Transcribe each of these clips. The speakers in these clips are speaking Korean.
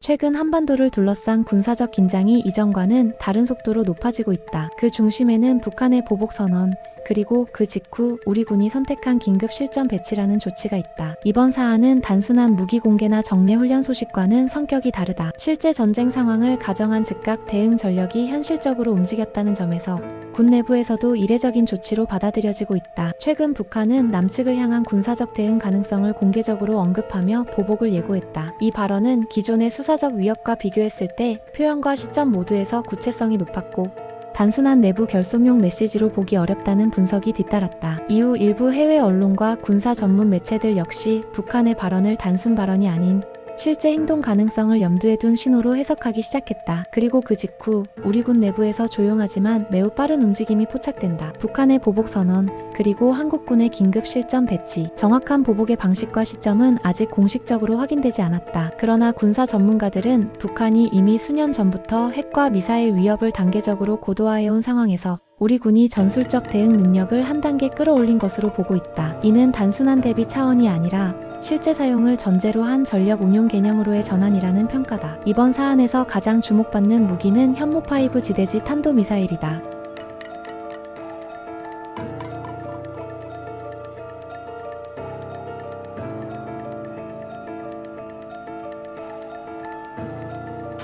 최근 한반도를 둘러싼 군사적 긴장이 이전과는 다른 속도로 높아지고 있다. 그 중심에는 북한의 보복선언, 그리고 그 직후 우리 군이 선택한 긴급 실전 배치라는 조치가 있다. 이번 사안은 단순한 무기 공개나 정례 훈련 소식과는 성격이 다르다. 실제 전쟁 상황을 가정한 즉각 대응 전력이 현실적으로 움직였다는 점에서 군 내부에서도 이례적인 조치로 받아들여지고 있다. 최근 북한은 남측을 향한 군사적 대응 가능성을 공개적으로 언급하며 보복을 예고했다. 이 발언은 기존의 수사적 위협과 비교했을 때 표현과 시점 모두에서 구체성이 높았고 단순한 내부 결속용 메시지로 보기 어렵다는 분석이 뒤따랐다. 이후 일부 해외 언론과 군사 전문 매체들 역시 북한의 발언을 단순 발언이 아닌 실제 행동 가능성을 염두에 둔 신호로 해석하기 시작했다. 그리고 그 직후 우리 군 내부에서 조용하지만 매우 빠른 움직임이 포착된다. 북한의 보복 선언, 그리고 한국군의 긴급 실전 배치. 정확한 보복의 방식과 시점은 아직 공식적으로 확인되지 않았다. 그러나 군사 전문가들은 북한이 이미 수년 전부터 핵과 미사일 위협을 단계적으로 고도화해온 상황에서 우리 군이 전술적 대응 능력을 한 단계 끌어올린 것으로 보고 있다. 이는 단순한 대비 차원이 아니라 실제 사용을 전제로 한 전력 운용 개념으로의 전환이라는 평가다. 이번 사안에서 가장 주목받는 무기는 현무5 지대지 탄도미사일이다.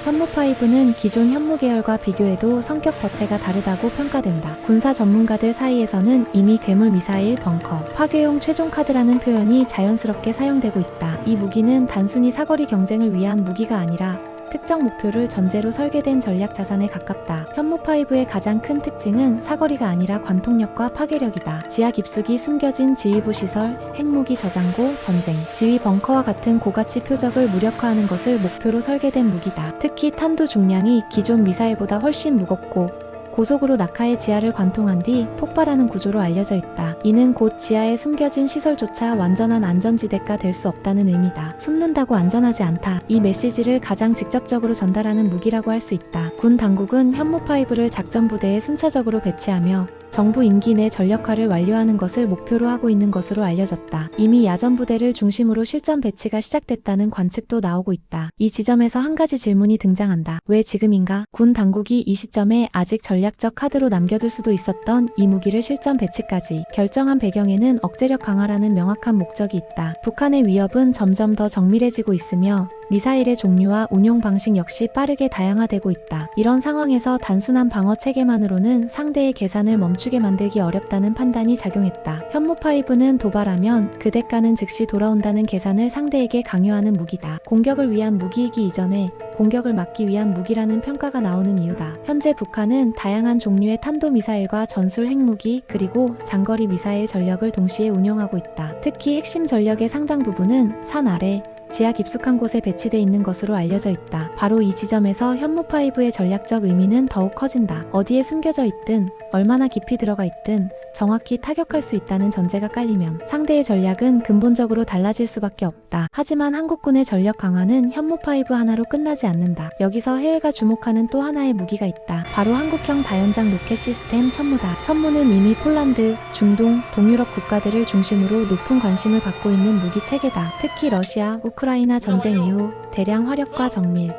현무5는 기존 현무 계열과 비교해도 성격 자체가 다르다고 평가된다. 군사 전문가들 사이에서는 이미 괴물 미사일, 벙커, 파괴용 최종 카드라는 표현이 자연스럽게 사용되고 있다. 이 무기는 단순히 사거리 경쟁을 위한 무기가 아니라 특정 목표를 전제로 설계된 전략 자산에 가깝다. 현무5의 가장 큰 특징은 사거리가 아니라 관통력과 파괴력이다. 지하 깊숙이 숨겨진 지휘부 시설, 핵무기 저장고, 전쟁, 지휘 벙커와 같은 고가치 표적을 무력화하는 것을 목표로 설계된 무기다. 특히 탄두 중량이 기존 미사일보다 훨씬 무겁고 고속으로 낙하의 지하를 관통한 뒤 폭발하는 구조로 알려져 있다. 이는 곧 지하에 숨겨진 시설조차 완전한 안전지대가 될 수 없다는 의미다. 숨는다고 안전하지 않다. 이 메시지를 가장 직접적으로 전달하는 무기라고 할 수 있다. 군 당국은 현무5를 작전부대에 순차적으로 배치하며 정부 임기 내 전력화를 완료하는 것을 목표로 하고 있는 것으로 알려졌다. 이미 야전 부대를 중심으로 실전 배치가 시작됐다는 관측도 나오고 있다. 이 지점에서 한 가지 질문이 등장한다. 왜 지금인가? 군 당국이 이 시점에 아직 전략적 카드로 남겨둘 수도 있었던 이 무기를 실전 배치까지 결정한 배경에는 억제력 강화라는 명확한 목적이 있다. 북한의 위협은 점점 더 정밀해지고 있으며 미사일의 종류와 운용 방식 역시 빠르게 다양화되고 있다. 이런 상황에서 단순한 방어 체계만으로는 상대의 계산을 멈추게 만들기 어렵다는 판단이 작용했다. 현무5는 도발하면 그 대가는 즉시 돌아온다는 계산을 상대에게 강요하는 무기다. 공격을 위한 무기이기 이전에 공격을 막기 위한 무기라는 평가가 나오는 이유다. 현재 북한은 다양한 종류의 탄도미사일과 전술 핵무기 그리고 장거리 미사일 전력을 동시에 운용하고 있다. 특히 핵심 전력의 상당 부분은 산 아래 지하 깊숙한 곳에 배치돼 있는 것으로 알려져 있다. 바로 이 지점에서 현무5의 전략적 의미는 더욱 커진다. 어디에 숨겨져 있든 얼마나 깊이 들어가 있든 정확히 타격할 수 있다는 전제가 깔리면 상대의 전략은 근본적으로 달라질 수밖에 없다. 하지만 한국군의 전력 강화는 현무5 하나로 끝나지 않는다. 여기서 해외가 주목하는 또 하나의 무기가 있다. 바로 한국형 다연장 로켓 시스템 천무다. 천무는 이미 폴란드, 중동, 동유럽 국가들을 중심으로 높은 관심을 받고 있는 무기 체계다. 특히 러시아, 우크라이나 전쟁 이후 대량 화력과 정밀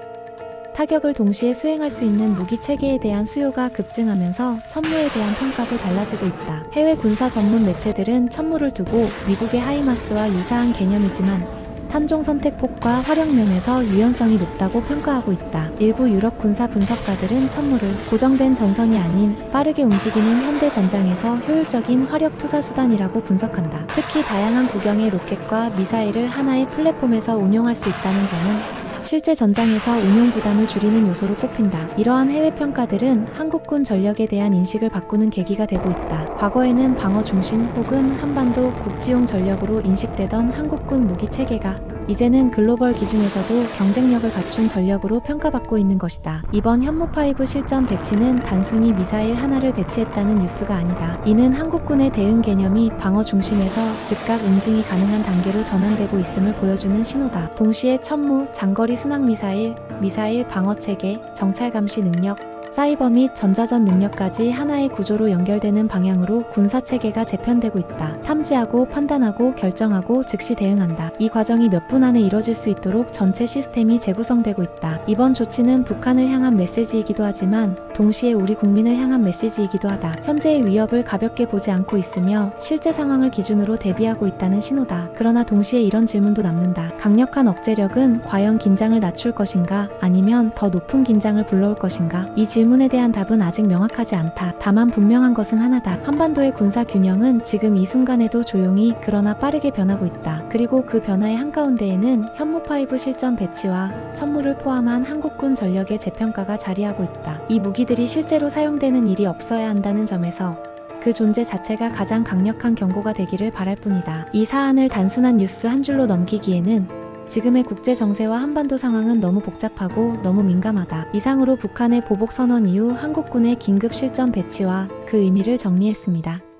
타격을 동시에 수행할 수 있는 무기 체계에 대한 수요가 급증하면서 천무에 대한 평가도 달라지고 있다. 해외 군사 전문 매체들은 천무를 두고 미국의 하이마스와 유사한 개념이지만 탄종 선택폭과 화력 면에서 유연성이 높다고 평가하고 있다. 일부 유럽 군사 분석가들은 천무를 고정된 전선이 아닌 빠르게 움직이는 현대 전장에서 효율적인 화력 투사 수단이라고 분석한다. 특히 다양한 구경의 로켓과 미사일을 하나의 플랫폼에서 운용할 수 있다는 점은 실제 전장에서 운용 부담을 줄이는 요소로 꼽힌다. 이러한 해외 평가들은 한국군 전력에 대한 인식을 바꾸는 계기가 되고 있다. 과거에는 방어 중심 혹은 한반도 국지용 전력으로 인식되던 한국군 무기 체계가 이제는 글로벌 기준에서도 경쟁력을 갖춘 전력으로 평가받고 있는 것이다. 이번 현무5 실전 배치는 단순히 미사일 하나를 배치했다는 뉴스가 아니다. 이는 한국군의 대응 개념이 방어 중심에서 즉각 응징이 가능한 단계로 전환되고 있음을 보여주는 신호다. 동시에 천무, 장거리 순항 미사일, 미사일 방어 체계, 정찰 감시 능력, 사이버 및 전자전 능력까지 하나의 구조로 연결되는 방향으로 군사체계가 재편되고 있다. 탐지하고 판단하고 결정하고 즉시 대응한다. 이 과정이 몇 분 안에 이뤄질 수 있도록 전체 시스템이 재구성되고 있다. 이번 조치는 북한을 향한 메시지이기도 하지만 동시에 우리 국민을 향한 메시지이기도 하다. 현재의 위협을 가볍게 보지 않고 있으며 실제 상황을 기준으로 대비하고 있다는 신호다. 그러나 동시에 이런 질문도 남는다. 강력한 억제력은 과연 긴장을 낮출 것인가 아니면 더 높은 긴장을 불러올 것인가? 이 질문에 대한 답은 아직 명확하지 않다. 다만 분명한 것은 하나다. 한반도의 군사 균형은 지금 이 순간에도 조용히 그러나 빠르게 변하고 있다. 그리고 그 변화의 한가운데에는 현무5 실전 배치와 천무를 포함한 한국군 전력의 재평가가 자리하고 있다. 이 무기들이 실제로 사용되는 일이 없어야 한다는 점에서 그 존재 자체가 가장 강력한 경고가 되기를 바랄 뿐이다. 이 사안을 단순한 뉴스 한 줄로 넘기기에는 지금의 국제 정세와 한반도 상황은 너무 복잡하고 너무 민감하다. 이상으로 북한의 보복 선언 이후 한국군의 긴급 실전 배치와 그 의미를 정리했습니다.